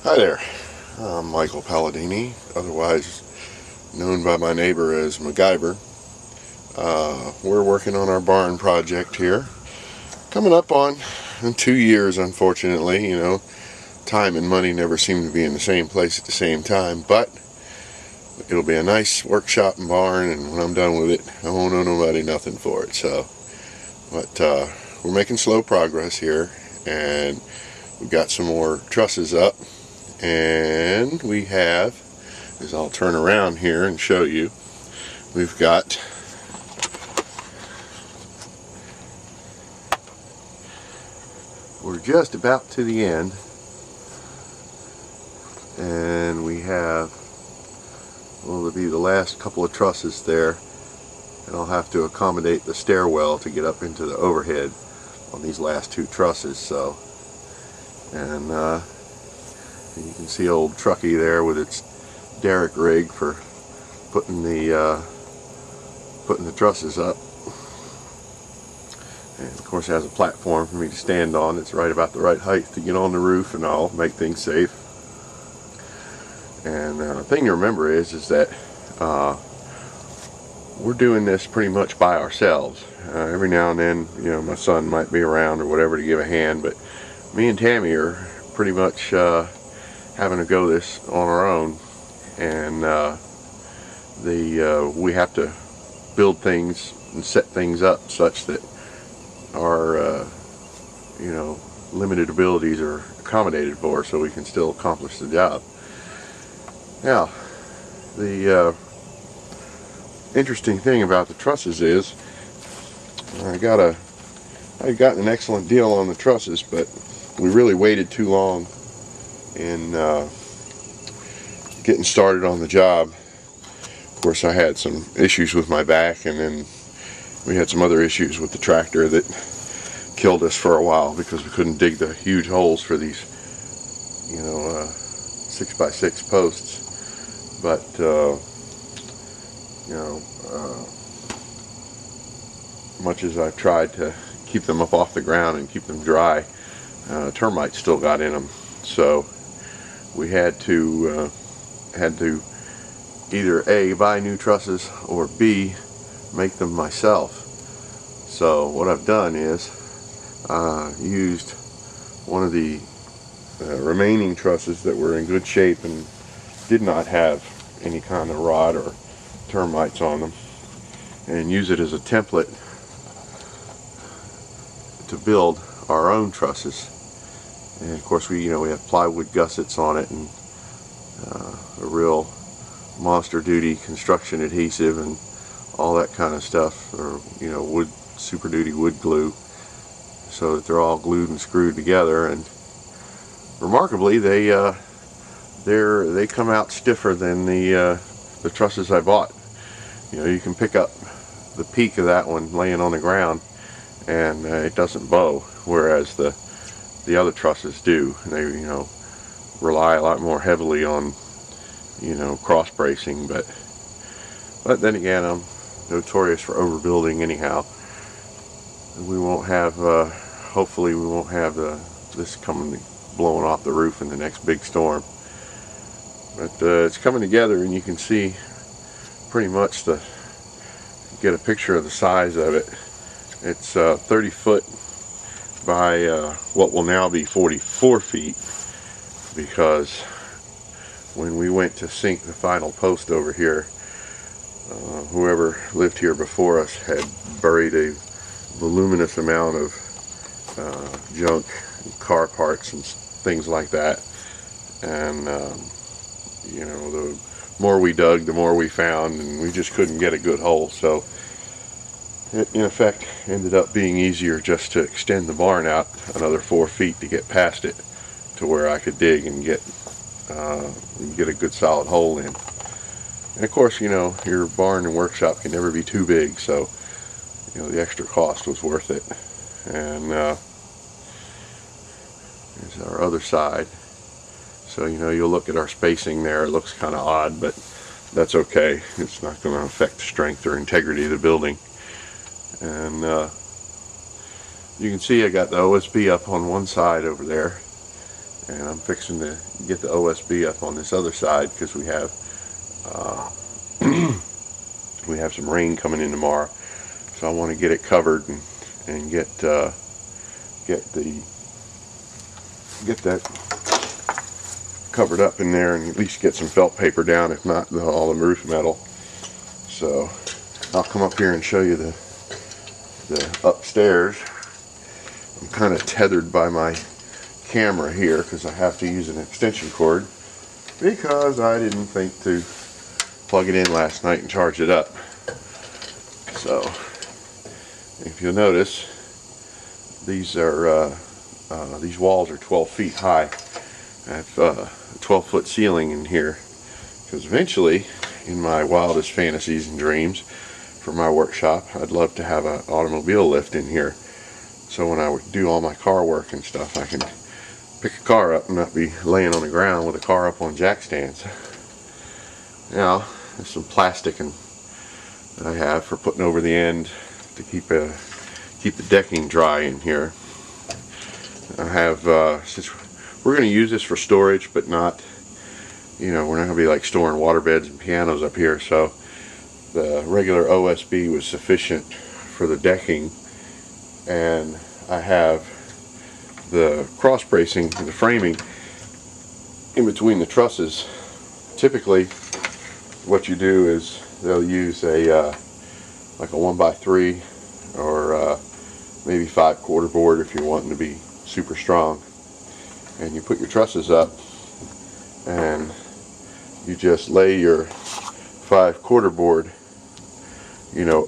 Hi there, I'm Michael Palladini, otherwise known by my neighbor as MacGyver. We're working on our barn project here. Coming up on 2 years, unfortunately. Time and money never seem to be in the same place at the same time, but it'll be a nice workshop and barn, and when I'm done with it, I won't owe nobody nothing for it. But we're making slow progress here, and we've got some more trusses up. And we have, as I'll turn around here and show you, we've got we're just about to the end, and we have, well, it'll be the last couple of trusses there, and I'll have to accommodate the stairwell to get up into the overhead on these last two trusses. So, and you can see old Truckee there with its derrick rig for putting the trusses up. And of course it has a platform for me to stand on. It's right about the right height to get on the roof and all, make things safe. And the thing to remember is that we're doing this pretty much by ourselves. Every now and then, my son might be around or whatever to give a hand, but me and Tammy are pretty much having to go this on our own. And we have to build things and set things up such that our limited abilities are accommodated for, so we can still accomplish the job. Now, the interesting thing about the trusses is I've gotten an excellent deal on the trusses, but we really waited too long in getting started on the job. Of course, I had some issues with my back, and then we had some other issues with the tractor that killed us for a while because we couldn't dig the huge holes for these 6x6 posts. But much as I've tried to keep them up off the ground and keep them dry, termites still got in them. So we had to either A, buy new trusses, or B, make them myself. So what I've done is used one of the remaining trusses that were in good shape and did not have any kind of rot or termites on them, and use it as a template to build our own trusses. And of course we have plywood gussets on it, and a real monster duty construction adhesive and all that kind of stuff, or wood, super duty wood glue, so that they're all glued and screwed together. And remarkably, they come out stiffer than the trusses I bought. You can pick up the peak of that one laying on the ground, and it doesn't bow, whereas the other trusses do. They rely a lot more heavily on cross bracing, but then again, I'm notorious for overbuilding anyhow. We won't have hopefully we won't have this coming blowing off the roof in the next big storm. But it's coming together, and you can see pretty much get a picture of the size of it. It's 30 foot by what will now be 44 feet, because when we went to sink the final post over here, whoever lived here before us had buried a voluminous amount of junk, car parts and things like that. And the more we dug, the more we found, and we just couldn't get a good hole. So it in effect ended up being easier just to extend the barn out another 4 feet to get past it to where I could dig and get a good solid hole in. And of course, your barn and workshop can never be too big, so the extra cost was worth it. And there's our other side. So you'll look at our spacing there, it looks kind of odd, but that's okay. It's not going to affect the strength or integrity of the building. And you can see I got the OSB up on one side over there, and I'm fixing to get the OSB up on this other side because we have we have some rain coming in tomorrow, so I want to get it covered and get that covered up in there, and at least get some felt paper down, if not all the roof metal. So I'll come up here and show you the upstairs. I'm kind of tethered by my camera here because I have to use an extension cord because I didn't think to plug it in last night and charge it up. So if you'll notice, these walls are 12 feet high. I have a 12-foot ceiling in here because eventually, in my wildest fantasies and dreams for my workshop, I'd love to have an automobile lift in here, so when I do all my car work and stuff, I can pick a car up and not be laying on the ground with a car up on jack stands. Now, there's some plastic that I have for putting over the end to keep the decking dry in here. I have, since we're going to use this for storage, but not, we're not going to be like storing water beds and pianos up here, so the regular OSB was sufficient for the decking, and I have the cross bracing, the framing in between the trusses. Typically what you do is they'll use a like a 1x3 or maybe 5/4 board if you're wanting to be super strong, and you put your trusses up and you just lay your 5/4 board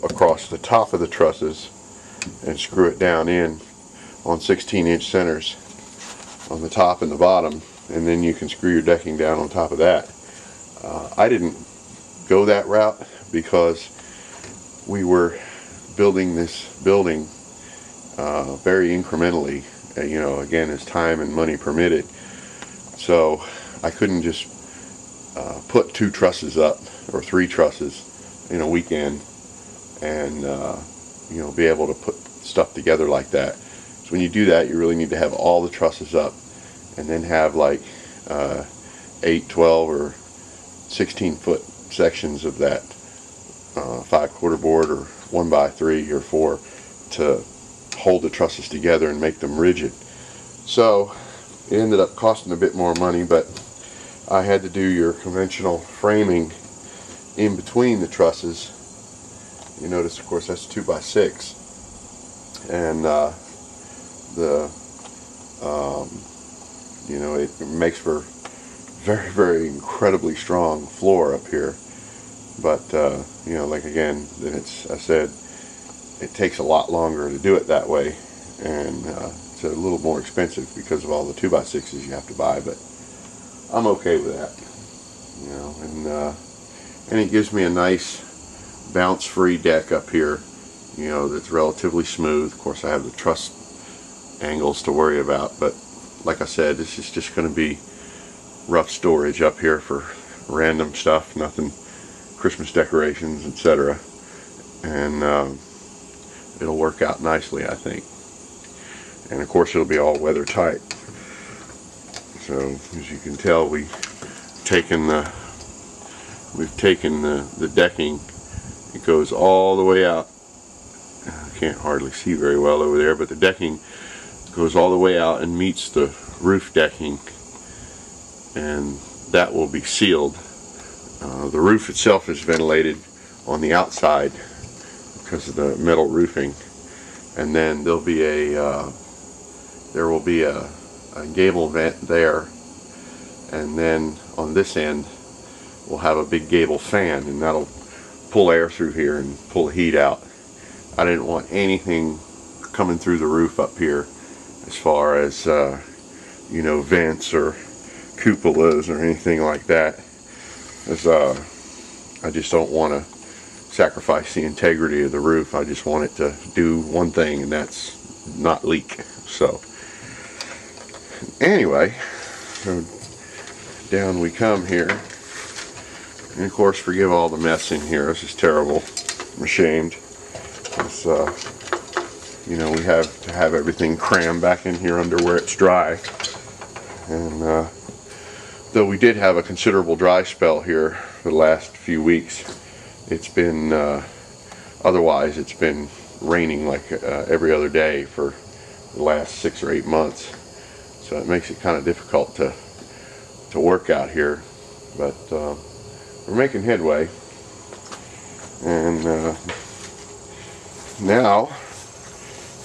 across the top of the trusses and screw it down in on 16-inch centers on the top and the bottom, and then you can screw your decking down on top of that. I didn't go that route because we were building this building very incrementally, again, as time and money permitted. So I couldn't just put 2 trusses up or 3 trusses in a weekend and be able to put stuff together like that. So when you do that, you really need to have all the trusses up, and then have like 8, 12, or 16-foot sections of that 5/4 board or 1x3 or 4 to hold the trusses together and make them rigid. So it ended up costing a bit more money, but I had to do your conventional framing in between the trusses. You notice, of course, that's 2x6, and it makes for very, very incredibly strong floor up here. But like again, then I said, it takes a lot longer to do it that way, and it's a little more expensive because of all the 2x6s you have to buy. But I'm okay with that, and it gives me a nice bounce-free deck up here, that's relatively smooth. Of course, I have the truss angles to worry about, but like I said, this is just going to be rough storage up here for random stuff, nothing, Christmas decorations, etc. And it'll work out nicely, I think. And of course, it'll be all weather tight. So as you can tell, we've taken the decking. It goes all the way out. I can't hardly see very well over there, but the decking goes all the way out and meets the roof decking, and that will be sealed. The roof itself is ventilated on the outside because of the metal roofing, and then there will be a gable vent there, and then on this end we'll have a big gable fan, and that'll pull air through here and pull the heat out. I didn't want anything coming through the roof up here as far as vents or cupolas or anything like that, as I just don't want to sacrifice the integrity of the roof. I just want it to do one thing, and that's not leak. So anyway, so down we come here, and of course, forgive all the mess in here. This is terrible. I'm ashamed. It's, we have to have everything crammed back in here under where it's dry. And though we did have a considerable dry spell here for the last few weeks, it's been otherwise it's been raining like every other day for the last 6 or 8 months. So it makes it kind of difficult to work out here, but we're making headway. And now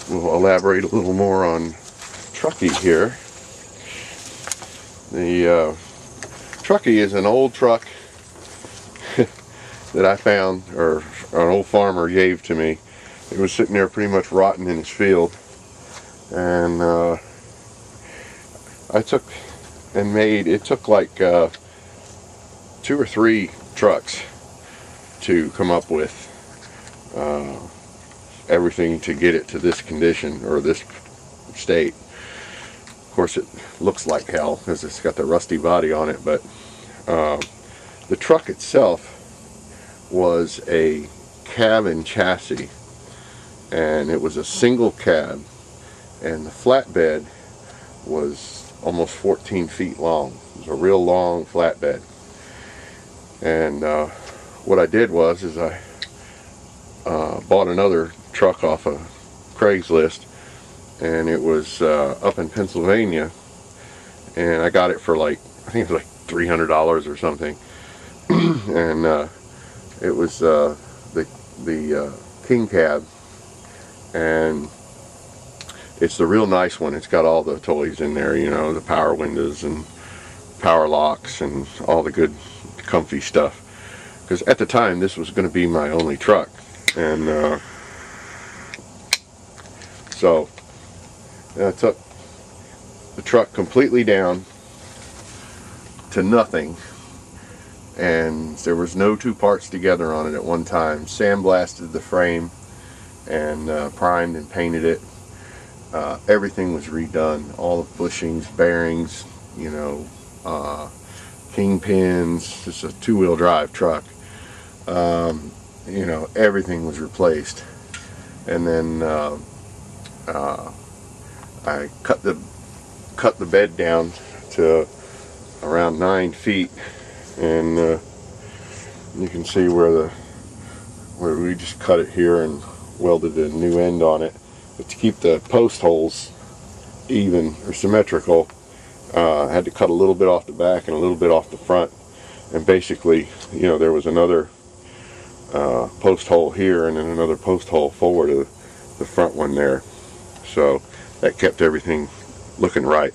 we'll elaborate a little more on Truckee here. The Truckee is an old truck that I found, or an old farmer gave to me. It was sitting there pretty much rotten in his field, and I took and made, it took like 2 or 3 trucks to come up with everything to get it to this condition, or this state. Of course it looks like hell because it's got the rusty body on it, but the truck itself was a cab and chassis, and it was a single cab, and the flatbed was almost 14 feet long. It was a real long flatbed. And what I did was I bought another truck off of Craigslist, and it was up in Pennsylvania, and I got it for like, I think it was like $300 or something. And it was the King Cab, and it's the real nice one. It's got all the toys in there, you know, the power windows and power locks and all the good comfy stuff, because at the time this was going to be my only truck. And so I took the truck completely down to nothing, and there was no 2 parts together on it at one time. Sandblasted the frame and primed and painted it. Everything was redone, all the bushings, bearings, you know, kingpins. It's a 2-wheel drive truck. You know, everything was replaced. And then I cut the bed down to around 9 feet, and you can see where we just cut it here and welded a new end on it. But to keep the post holes even or symmetrical, I had to cut a little bit off the back and a little bit off the front, and basically, you know, there was another post hole here and then another post hole forward of the front one there, so that kept everything looking right.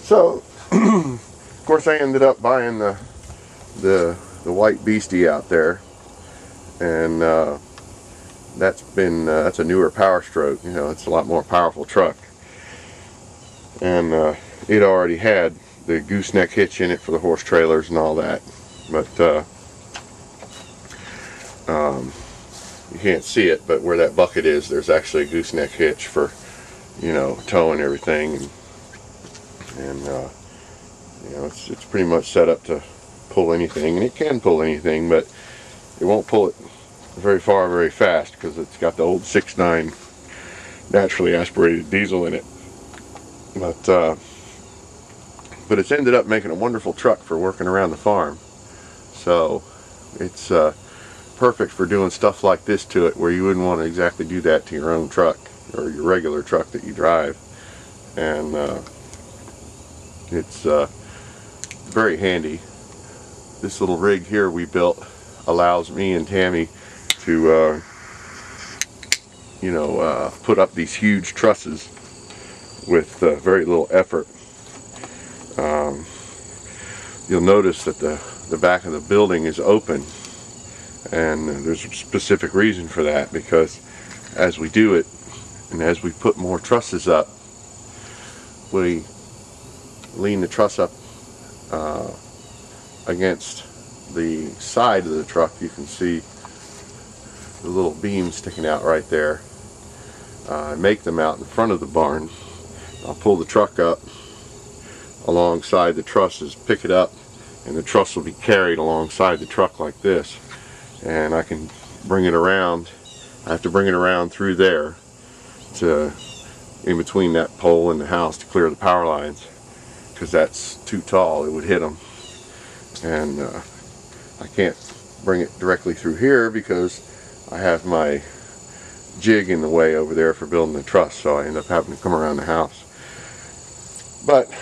So of course I ended up buying the white beastie out there, and that's a newer Power Stroke. You know, it's a lot more powerful truck, and it already had the gooseneck hitch in it for the horse trailers and all that, but you can't see it, but where that bucket is, there's actually a gooseneck hitch for, you know, towing everything, and you know, it's pretty much set up to pull anything, and it can pull anything, but it won't pull it very far very fast because it's got the old 6.9 naturally aspirated diesel in it. But it's ended up making a wonderful truck for working around the farm. So it's perfect for doing stuff like this to it, where you wouldn't want to exactly do that to your own truck or your regular truck that you drive. And it's very handy. This little rig here we built allows me and Tammy to you know, put up these huge trusses with very little effort. You'll notice that the back of the building is open, and there's a specific reason for that, because as we do it and as we put more trusses up, we lean the truss up against the side of the truck. You can see the little beams sticking out right there. I make them out in front of the barn. I'll pull the truck up alongside the trusses, pick it up, and the truss will be carried alongside the truck like this, and I can bring it around. I have to bring it around through there to in between that pole and the house to clear the power lines, because that's too tall. It would hit them. And I can't bring it directly through here because I have my jig in the way over there for building the truss, so I end up having to come around the house. But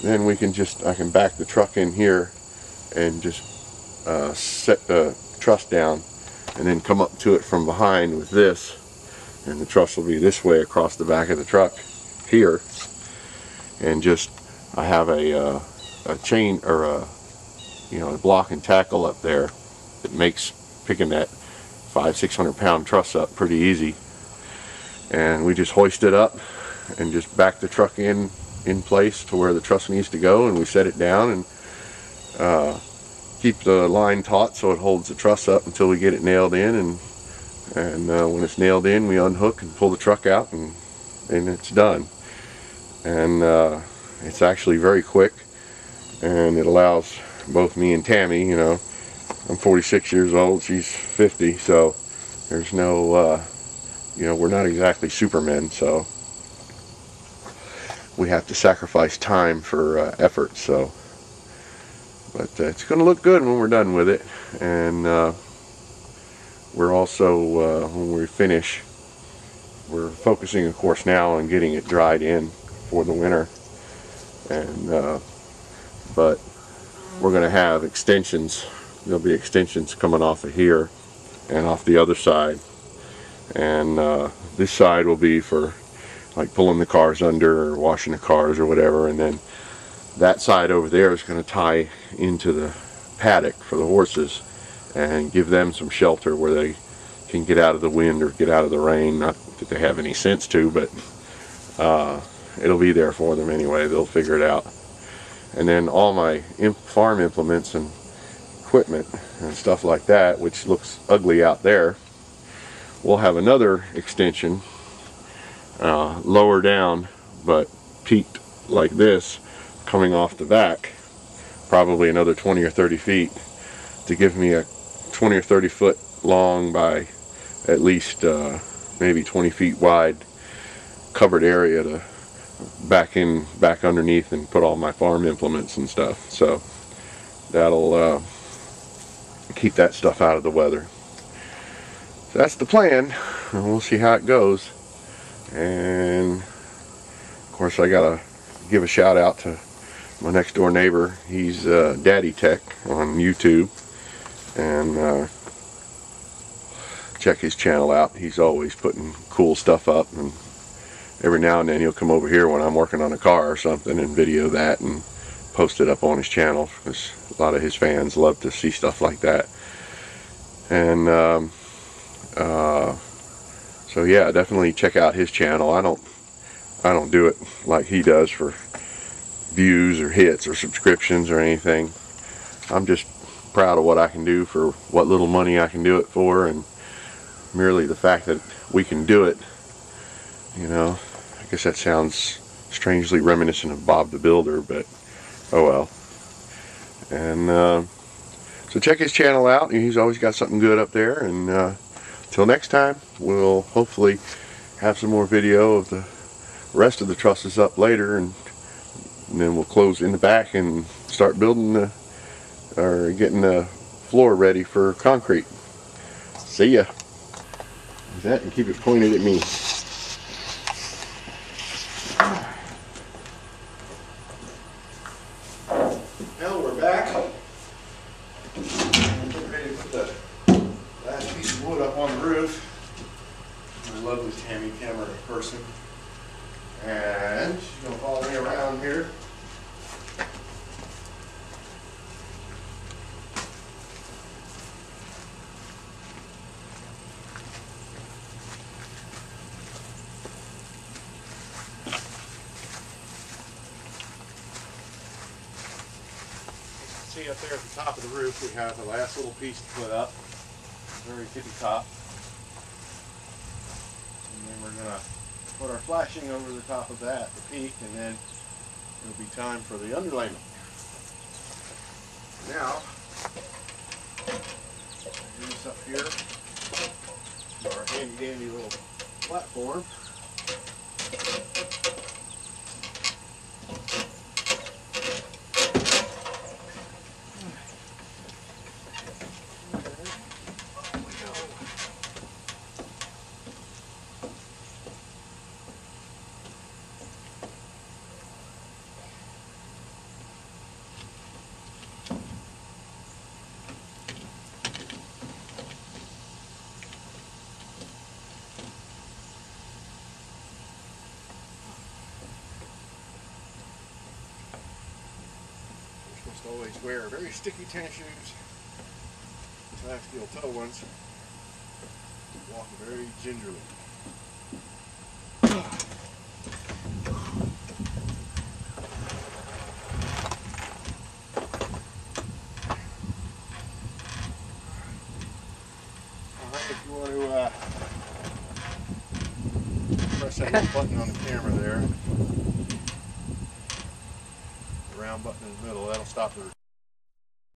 then I can back the truck in here and just set the truss down and then come up to it from behind with this, and the truss will be this way across the back of the truck here, and just I have a chain or a block and tackle up there that makes picking that 500-600 pound truss up pretty easy. And we just hoist it up and just back the truck in place to where the truss needs to go, and we set it down and keep the line taut so it holds the truss up until we get it nailed in, and when it's nailed in, we unhook and pull the truck out, and it's done. And it's actually very quick, and it allows both me and Tammy, I'm 46 years old, she's 50, so there's no we're not exactly supermen, so we have to sacrifice time for effort. So, but it's going to look good when we're done with it. And we're also, when we finish, we're focusing, of course, now on getting it dried in for the winter. And but we're going to have extensions. There'll be extensions coming off of here and off the other side. And this side will be for like pulling the cars under or washing the cars or whatever, and then that side over there is going to tie into the paddock for the horses and give them some shelter where they can get out of the wind or get out of the rain. Not that they have any sense to, but it'll be there for them anyway. They'll figure it out. And then all my farm implements and equipment and stuff like that, which looks ugly out there, we'll have another extension lower down, but peaked like this, coming off the back, probably another 20 or 30 feet, to give me a 20 or 30 foot long by at least maybe 20 feet wide covered area to back underneath and put all my farm implements and stuff. So that'll keep that stuff out of the weather. So that's the plan, and we'll see how it goes. And of course, I gotta give a shout out to my next door neighbor. He's Daddy Tech on YouTube, and check his channel out. He's always putting cool stuff up, and every now and then he'll come over here when I'm working on a car or something and video that and post it up on his channel, because a lot of his fans love to see stuff like that. And so yeah, definitely check out his channel. I don't do it like he does for views or hits or subscriptions or anything. I'm just proud of what I can do for what little money I can do it for, and merely the fact that we can do it. I guess that sounds strangely reminiscent of Bob the Builder, but oh well. And so check his channel out. He's always got something good up there. And till next time, we'll hopefully have some more video of the rest of the trusses up later, and then we'll close in the back and start building getting the floor ready for concrete. See ya. Do that and keep it pointed at me. Now we're back. We're ready to put the last piece of wood up on the roof. My lovely Tammy camera person. And she's going to follow me around here. See up there at the top of the roof, we have the last little piece to put up. Very tippy top. And then we're going to put our flashing over the top of that, the peak, and then it'll be time for the underlayment. Now, do this up here to our handy dandy little platform. Must always wear very sticky tennis shoes, slash steel toe ones. Walk very gingerly. Alright, if you want to press that little button on the camera there, the round button in the middle, that'll stop the